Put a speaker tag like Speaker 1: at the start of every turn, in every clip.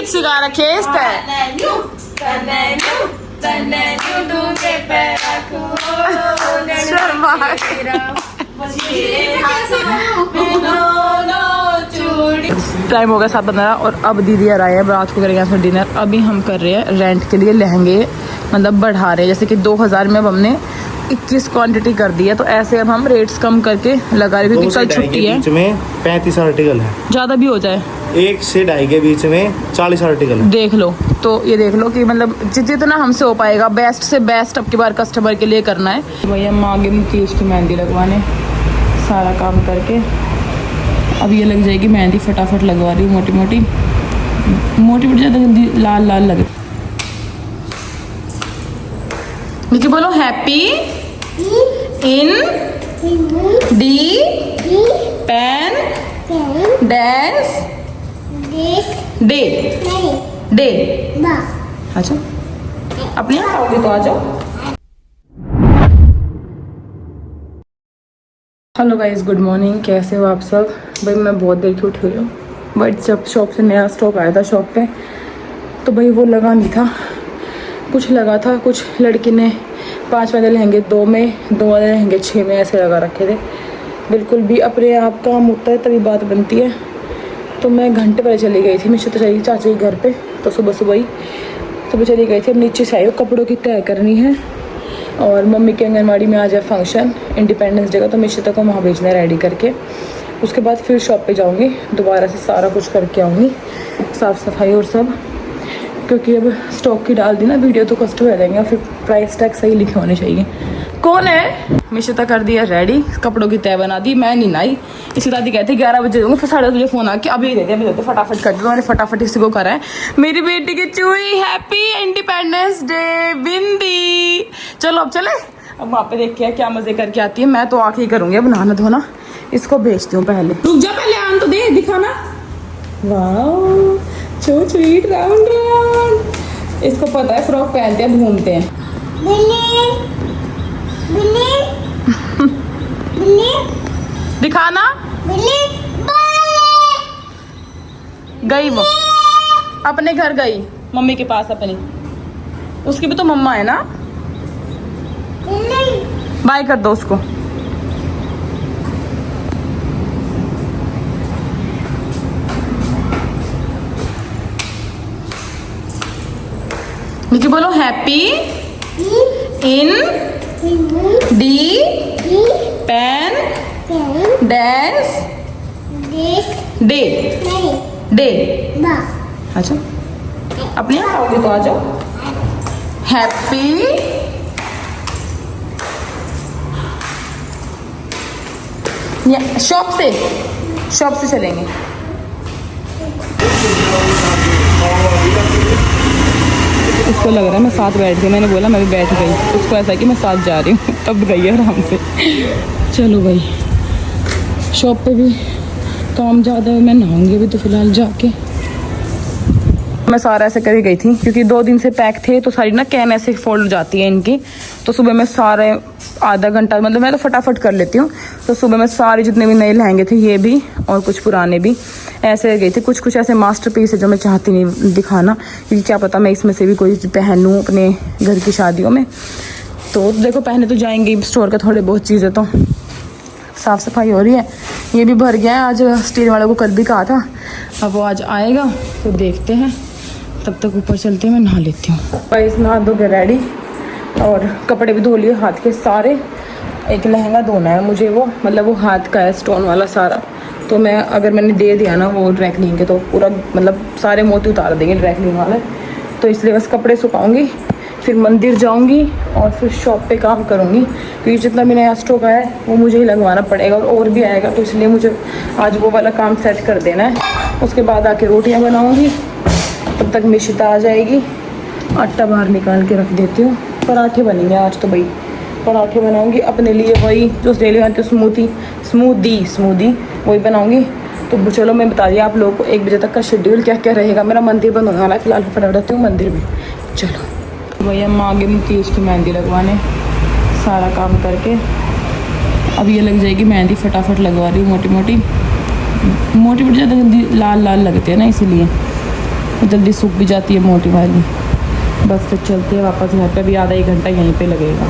Speaker 1: गीत सिखा रखे इस टाइम हो गया 7:15 और अब दीदी आ रहे हैं, रात को करेंगे यहाँ डिनर। अभी हम कर रहे हैं रेंट के लिए लहंगे, मतलब बढ़ा रहे हैं। जैसे कि 2000 में अब हमने 21 क्वांटिटी कर दी है, तो ऐसे अब हम रेट्स कम करके लगा रहे, क्योंकि कल छुट्टी है।
Speaker 2: बीच में 35 आर्टिकल है,
Speaker 1: ज़्यादा भी हो जाए।
Speaker 2: 1 से 2.5 के बीच में 40 आर्टिकल है।
Speaker 1: देख लो, तो ये देख लो कि मतलब जितना हमसे हो पाएगा बेस्ट से बेस्ट अब की बार कस्टमर के लिए करना है। भैया मांगे मुकेश की मेहंदी लगवाने, सारा काम करके अब ये लग जाएगी मेहंदी। फटाफट लगवा रही हूँ, मोटी मोटी ज़्यादा जल्दी लाल लाल लगे। नीचे बोलो happy independence day day. अच्छा अपने यहाँ आओगे तो आ जाओ। Hello guys, good morning. कैसे हो आप सब? भाई मैं बहुत देर की उठी हुई हूँ, बट जब शॉप से नया स्टॉक आया था शॉप पे, तो भाई वो लगा नहीं था। कुछ लगा था, कुछ लड़की ने 5 वाले लहंगे 2 में, 2 वाले लहंगे 6 में ऐसे लगा रखे थे। बिल्कुल भी अपने आप काम होता है तभी बात बनती है। तो मैं घंटे पहले चली गई थी, मैं तो चली चाचा के घर पे, तो सुबह सुबह ही तो मैं चली गई थी। अब नीचे से आई हूँ, कपड़ों की तय करनी है और मम्मी के आंगनवाड़ी में आज है फंक्शन इंडिपेंडेंस डे का, तो मिश्रिता को वहाँ भेजना है रेडी करके। उसके बाद फिर शॉप पे जाऊँगी, दोबारा से सारा कुछ करके आऊँगी, साफ़ सफाई और सब, क्योंकि अब स्टॉक की डाल दी ना वीडियो तो कस्टमर आ जाएंगे, फिर प्राइस टैग सही लिखे होने चाहिए। कौन है? मिश्रिता कर दिया रेडी, कपड़ों की तय बना दी। मैं नहीं नहाई, इसकी दादी कहती 11 बजे दूँगी, फिर 10:30 बजे फ़ोन आके अभी दे दिया, फटाफट कर दो। मैंने फटाफट इसी को करा है। मेरी बेटी की चूड़ी, हैप्पी इंडिपेंडेंस डे बिंदी। चलो अब चले, अब वहाँ पे देख के क्या मज़े करके आती है। मैं तो आके ही करूँगी अब नहाना धोना, इसको भेजती हूँ। पहले रुक जा, पहले आन तो दे, दिखाना। वाह सो स्वीट, राउंड राउंड। इसको पता है फ्रॉक पहनते हैं घूमते हैं। दिखाना। गई वो अपने घर गई, मम्मी के पास अपनी। उसकी भी तो मम्मा है ना। बाय कर दो उसको। नीचे बोलो happy independence day day. अच्छा अपने यहाँ आओगे तो आ जाओ। हैप्पी शॉप से चलेंगे। उसको लग रहा है मैं साथ बैठ गई, मैंने बोला मैं भी बैठ गई। उसको ऐसा है कि मैं साथ जा रही हूँ, तब गई है आराम से। चलो भाई, शॉप पे भी काम ज़्यादा है, मैं नहाऊंगी अभी तो फ़िलहाल जाके। मैं सारा ऐसे कर ही गई थी, क्योंकि 2 दिन से पैक थे, तो सारी ना कैन ऐसे फोल्ड हो जाती है इनकी। तो सुबह में सारे आधा घंटा, मतलब मैं तो फटाफट कर लेती हूँ। तो सुबह में सारे जितने भी नए लहंगे थे, ये भी और कुछ पुराने भी, ऐसे गई थी। कुछ ऐसे मास्टरपीस है जो मैं चाहती नहीं दिखाना, क्योंकि क्या पता मैं इसमें से भी कोई पहनूँ अपने घर की शादियों में। तो देखो पहने तो जाएंगे स्टोर का थोड़े बहुत चीज़ें, तो साफ़ सफाई हो रही है। ये भी भर गया है, आज स्टील वाले को कल भी कहा था, अब वो आज आएगा तो देखते हैं। तब तक ऊपर चलते हैं, मैं नहा लेती हूँ। भाई नहा धो के रेडी, और कपड़े भी धो लिए हाथ के सारे। एक लहंगा धोना है मुझे, वो मतलब वो हाथ का है स्टोन वाला सारा। तो मैं अगर मैंने दे दिया ना वो ड्राई क्लीन के, तो पूरा मतलब सारे मोती उतार देंगे ड्राई क्लीन वाले। तो इसलिए बस कपड़े सुखाऊंगी, फिर मंदिर जाऊंगी और फिर शॉप पे काम करूंगी, क्योंकि जितना भी नया स्टॉक आया है वो मुझे ही लगवाना पड़ेगा, और भी आएगा। तो इसलिए मुझे आज वो वाला काम सेट कर देना है। उसके बाद आके रोटियां बनाऊंगी, तब तक मिश्रिता आ जाएगी। आटा बाहर निकाल के रख देती हूँ। पराठे बनेंगे आज तो भाई, पराठे बनाऊंगी अपने लिए, वही जो डेली आती है स्मूदी वही बनाऊंगी। तो चलो मैं बता दिया आप लोगों को 1 बजे तक का शेड्यूल क्या क्या रहेगा। मेरा मंदिर बंद होने वाला है, फिलहाल फटाफट रहती हूँ मंदिर में। चलो भैया मांगे मुकेश की मेहंदी लगवाने, सारा काम करके अब ये लग जाएगी मेहंदी। फटाफट लगवा रही हूँ, मोटी मोटी ज़्यादा जल्दी लाल लाल लगते हैं ना, इसीलिए जल्दी सूख भी जाती है मोटी वाली। बस फिर चलते हैं वापस घर पे, भी आधा 1 घंटा यहीं पे लगेगा।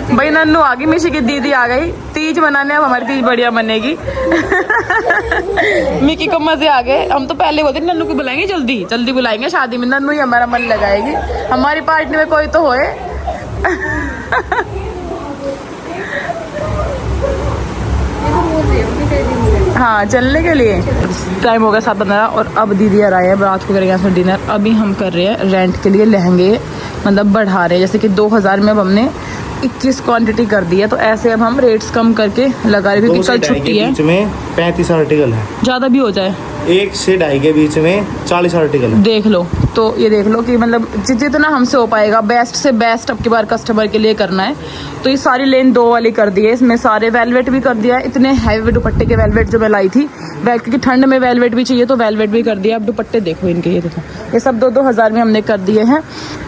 Speaker 1: भाई नन्नू आ गई, मिशी की दीदी आ गई, तीज मनाने। अब हमारी तीज बढ़िया बनेगी। मिकी को मजे आ गए। हम तो पहले बोलते नन्नू को बुलाएंगे, जल्दी जल्दी बुलाएंगे शादी में, नन्नू ही हमारा मन लगाएगी। हमारी पार्टी में कोई तो होए। हाँ चलने के लिए टाइम हो गया 7:15 और अब दीदी आ रहे हैं, रात को करेंगे यहाँ से डिनर। अभी हम कर रहे हैं रेंट के लिए लहंगे, मतलब बढ़ा रहे हैं। जैसे कि 2000 में अब हमने 21 क्वांटिटी कर दी है, तो ऐसे अब हम रेट्स कम करके लगा रहे, क्योंकि कल छुट्टी है।
Speaker 2: बीच में 35 आर्टिकल है,
Speaker 1: ज़्यादा भी हो जाए
Speaker 2: 1 से 2.5 के बीच में 40 आर्टिकल है।
Speaker 1: देख लो, तो ये देख लो कि मतलब जितना हमसे हो पाएगा बेस्ट से बेस्ट अब की बार कस्टमर के लिए करना है। तो ये सारी लेन 2 वाली कर दी है, इसमें सारे वेलवेट भी कर दिया है। इतने हैवी दुपट्टे के वेलवेट जो मैं लाई थी, क्योंकि ठंड में वेलवेट भी चाहिए तो वेलवेट भी कर दिया। अब दुपट्टे देखो इनके, ये देखो, ये सब 2-2 हज़ार में हमने कर दिए हैं।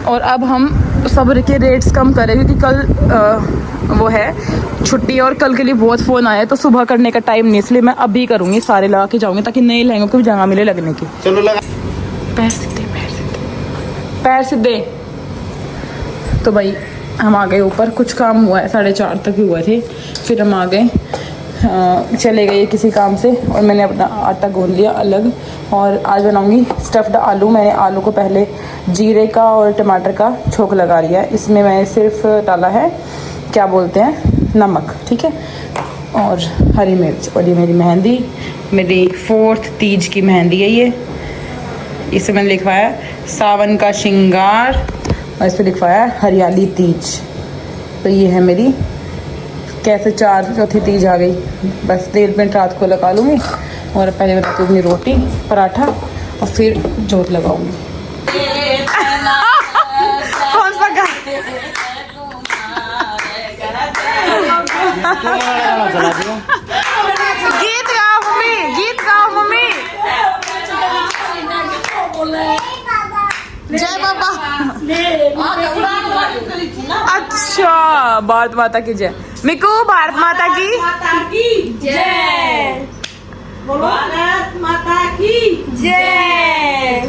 Speaker 1: और अब हम सब के रेट्स कम करें, क्योंकि कल वो है छुट्टी और कल के लिए बहुत फ़ोन आया, तो सुबह करने का टाइम नहीं, इसलिए मैं अभी करूँगी, सारे लगा के जाऊँगी ताकि नए लहंगों को भी जगह मिले लगने की।
Speaker 2: चलो लगा।
Speaker 1: पैर सीधे, पैर सीधे, पैर सीधे। तो भाई हम आ गए ऊपर, कुछ काम हुआ है, 4:30 तक ही हुए थे, फिर हम आ गए, चले गए किसी काम से, और मैंने अपना आटा गूंद लिया अलग। और आज बनाऊंगी स्टफ्ड आलू। मैंने आलू को पहले जीरे का और टमाटर का छोंक लगा लिया है, इसमें मैंने सिर्फ डाला है क्या बोलते हैं नमक, ठीक है, और हरी मिर्च। और ये मेरी मेहंदी, मेरी 4th तीज की मेहंदी है ये। इसे मैंने लिखवाया सावन का श्रृंगार, और इस पर लिखवाया हरियाली तीज। तो ये है मेरी कैसे 4th तीज आ गई। बस 1.5 मिनट रात को लगा लूँगी, और पहले बनाती हूँ अपनी रोटी पराठा, और फिर जोत लगाऊंगी। कौन सा गीत गाओ मम्मी, गीत गाओ मम्मी। जय बाबा। अच्छा, भारत माता की जय। मिकू, भारत माता की
Speaker 3: जय। भारत माता की जय।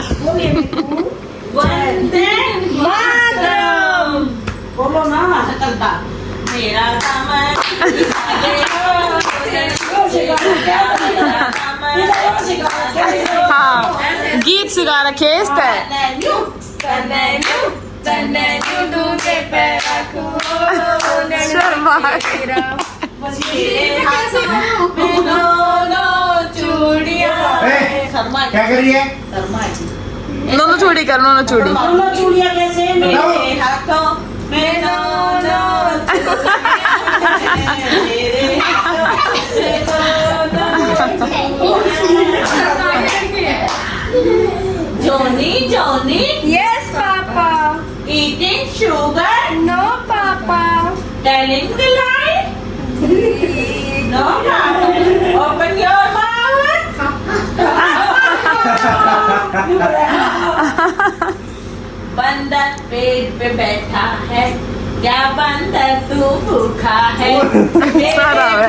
Speaker 3: वंदे मातरम। बोलो ना, चलता मेरा समय।
Speaker 1: हाँ, गीत सिखा रखे इस तरह।
Speaker 2: क्या कर रही है?
Speaker 1: दोनों चूड़ी कर, दोनों चूड़ी।
Speaker 3: दोनों चूड़ियां कैसे मेरे हाथों में, दोनों मेरे Johnny, Johnny.
Speaker 4: Yes, Papa.
Speaker 3: Eating sugar?
Speaker 4: No, Papa.
Speaker 3: Telling the lie? No, Papa. Open your mouth. बंदर पेड़ पे बैठा है, क्या बंदर तू भूखा है?
Speaker 1: सारा है।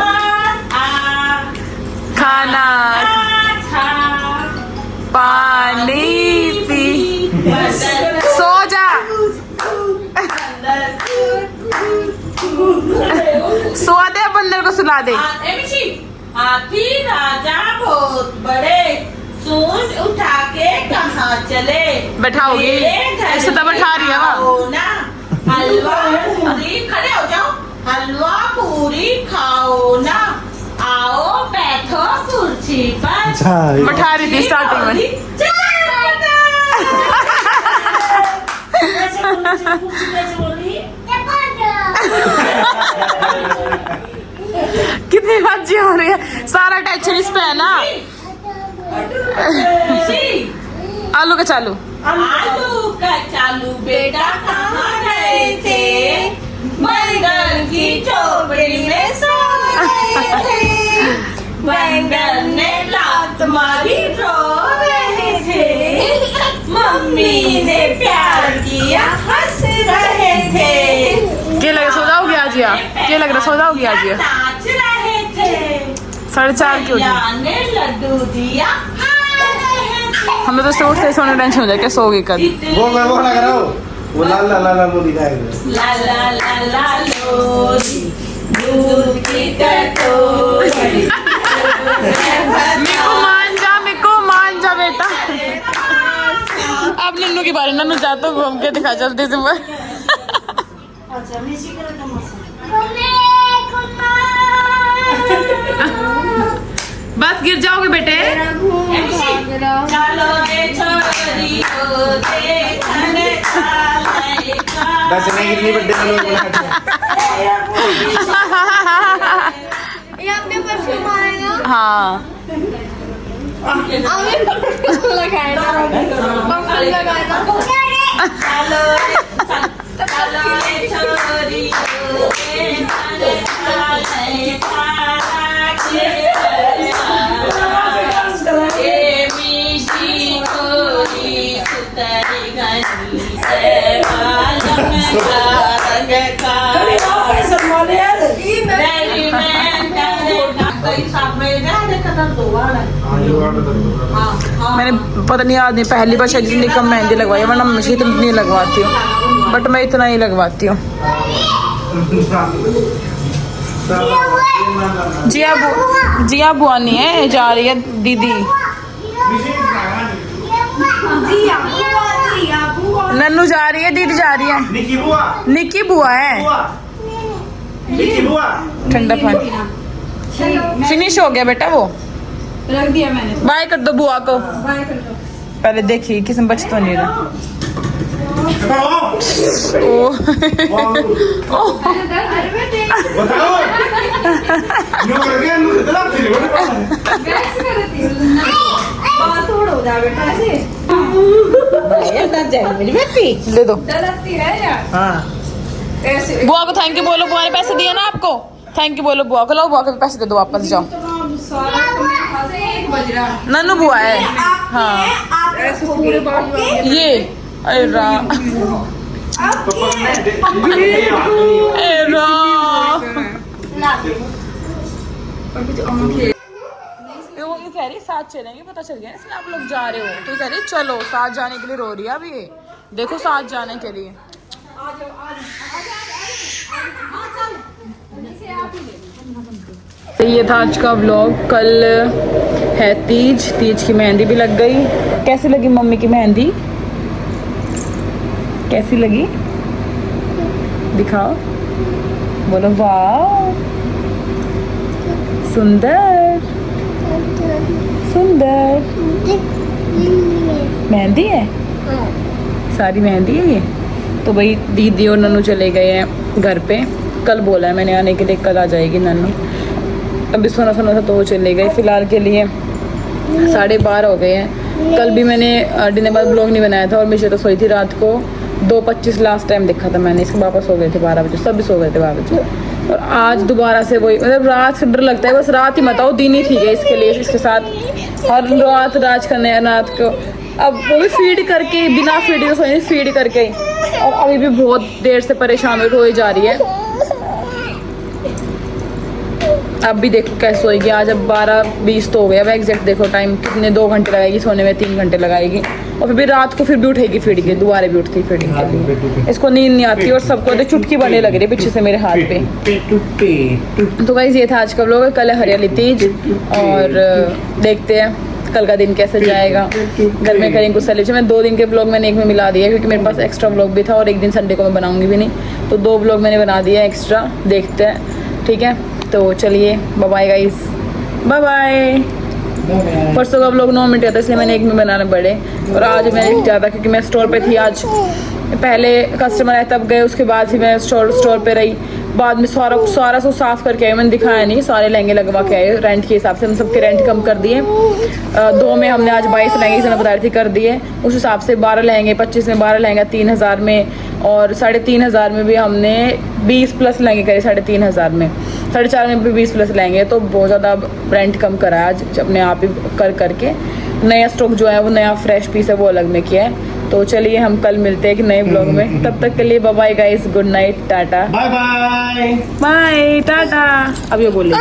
Speaker 1: खाना
Speaker 3: खा,
Speaker 1: पानी पी, सो जा, सुला दे बंदर को, सुला दे।
Speaker 3: हाथी राजा बहुत बड़े, सूंड उठा के कहाँ चले?
Speaker 1: बैठाओगी? ऐसे तो बैठा रही है वहाँ।
Speaker 3: ना हलवा पूरी, खड़े हो जाओ, हलवा पूरी खाओ ना, आओ बैठो कुर्सी पर।
Speaker 1: बैठा रही थी स्टार्टिंग में। कितनी बाजी हो रही है, सारा टेंशन इस पे है ना। आलू का चालू,
Speaker 3: आलू का चालू बेटा कहाँ गए थे? बैंगन की चोपड़ी में सो गए थे, बैंगन ने लात मारी रो रहे थे, मम्मी ने प्यार किया हंस रहे थे,
Speaker 1: क्या लग रहा सो जाओगी आज या? क्या लग रहा सो जाओगी आज या?
Speaker 3: नाच रहे थे,
Speaker 1: 4:30 क्यों?
Speaker 3: ने लड्डू दिया खा रहे थे,
Speaker 1: हमें तो सोच से सोने टेंशन हो जाए क्या सोगी कल।
Speaker 2: वो मैं वो लग रहा हूँ, वो लाल लाल लाल वो दिखाएगा।
Speaker 3: ला ला ला ला लोरी दूध की कटोरी
Speaker 1: मेको मान जा बेटा। अब नन्नू की बारी, नन्नू जा तो घूम के दिखा जल्दी से। बस गिर जाओगे बेटे।
Speaker 3: चलो रे छोरियो देखने
Speaker 2: बस नहीं कितनी बर्थडे में लोग
Speaker 4: ये आपने परफ्यूम आएगा।
Speaker 1: हाँ
Speaker 4: लगाएगा
Speaker 3: चलो रे छोरियो देखने
Speaker 1: मैंने पता नहीं आज नहीं पहली बार शायद इतनी कम मेहंदी लगवाई, वरना मुझे तो इतनी लगवाती हूँ, बट मैं इतना ही लगवाती हूँ। जिया बुआ नहीं है, जा रही है दीदी। नन्नू जा रही है, दीदी जा रही है। निकी बुआ है। ठंडा पानी फिनिश हो गया बेटा, वो
Speaker 4: रख दिया मैंने।
Speaker 1: बाय कर दो बुआ को। पहले देखिए किस्म बच तो नहीं रहा। ले दो बुआ को थैंक यू बोलो, बुआ ने पैसे दिए ना आपको, थैंक यू बोलो बुआ को। लो बुआ को पैसे दे दो वापस, जाओ। नन्नू बुआ है। हाँ ये वो ये कह रही साथ चलेंगे, पता चल गया इसलिए आप लोग जा रहे हो, तो कह रही चलो साथ जाने के लिए रो रही है। अभी ये देखो साथ जाने के लिए। तो ये था आज का व्लॉग। कल है तीज, तीज की मेहंदी भी लग गई। कैसी लगी मम्मी की मेहंदी, कैसी लगी दिखाओ, बोलो वाह सुंदर सुंदर मेहंदी है, सारी मेहंदी है ये। तो भाई दीदी और नन्नू चले गए हैं घर पे, कल बोला है मैंने आने के लिए, कल आ जाएगी नन्नू। अभी सोना सोना था तो वो चले गए। फिलहाल के लिए 12:30 हो गए हैं। कल भी मैंने डिनर बाद ब्लॉग नहीं बनाया था और मैं तो सोई थी रात को 2:25 लास्ट टाइम देखा था मैंने, इसके वापस सो गए थे 12 बजे, सब भी सो गए थे 12 बजे। और आज दोबारा से वही, मतलब रात से डर लगता है, बस रात ही मत आओ, दिन ही ठीक है इसके लिए। इसके साथ हर रात राज करने रात को, अब वो भी फीड करके, बिना फीड के सोई, फीड करके। और अभी भी बहुत देर से परेशान हो जा रही है। अब भी देखो कैसे सोएगी आज। अब 12:20 तो हो गया, अब एग्जैक्ट देखो टाइम कितने, 2 घंटे लगाएगी सोने में, 3 घंटे लगाएगी। और फिर भी रात को फिर भी उठेगी फीडिंग के, दोबारा भी उठती फीडिंग के लिए। इसको नींद नहीं आती और सबको तो चुटकी बनने लग रही है पीछे से मेरे हाथ पे। तो गाइस ये था आज का व्लॉग। कल है हरियाली तीज और देखते हैं कल का दिन कैसे जाएगा। घर में करेंगे कुछ सेलिब्रेशन। मैं 2 दिन के ब्लॉग मैंने एक में मिला दिया क्योंकि मेरे पास एक्स्ट्रा व्लॉग भी था और एक दिन संडे को मैं बनाऊंगी भी नहीं, तो 2 व्लॉग मैंने बना दिया एक्स्ट्रा। देखते हैं, ठीक है। तो चलिए bye bye guys, bye bye. परसों का व्लॉग 9 मिनट था इसलिए मैंने एक में बनाने पड़े। और आज मैंने ज़्यादा क्योंकि मैं स्टोर पे थी, आज पहले कस्टमर आए तब गए, उसके बाद ही मैं स्टोर पे रही। बाद में सारा सब साफ़ करके आए, मैंने दिखाया नहीं, सारे लहंगे लगवा के आए रेंट के हिसाब से। हम सबके रेंट कम कर दिए। 2 में हमने आज 22 लहंगे से बता रही थी कर दिए, उस हिसाब से 12 लहंगे, 25 में 12 लहंगा 3000 में, और 3500 में भी हमने 20 प्लस लहंगे करे 3500 में, 4.5 में भी 20 प्लस लहंगे। तो बहुत ज़्यादा रेंट कम करा है आज अपने आप ही करके। नया स्टॉक जो है वो नया फ्रेश पीस है वो अलग में किया है। तो चलिए हम कल मिलते हैं एक नए ब्लॉग में, तब तक के लिए bye bye guys, good night, tata
Speaker 2: bye bye
Speaker 1: bye tata. अब ये बोलेंगे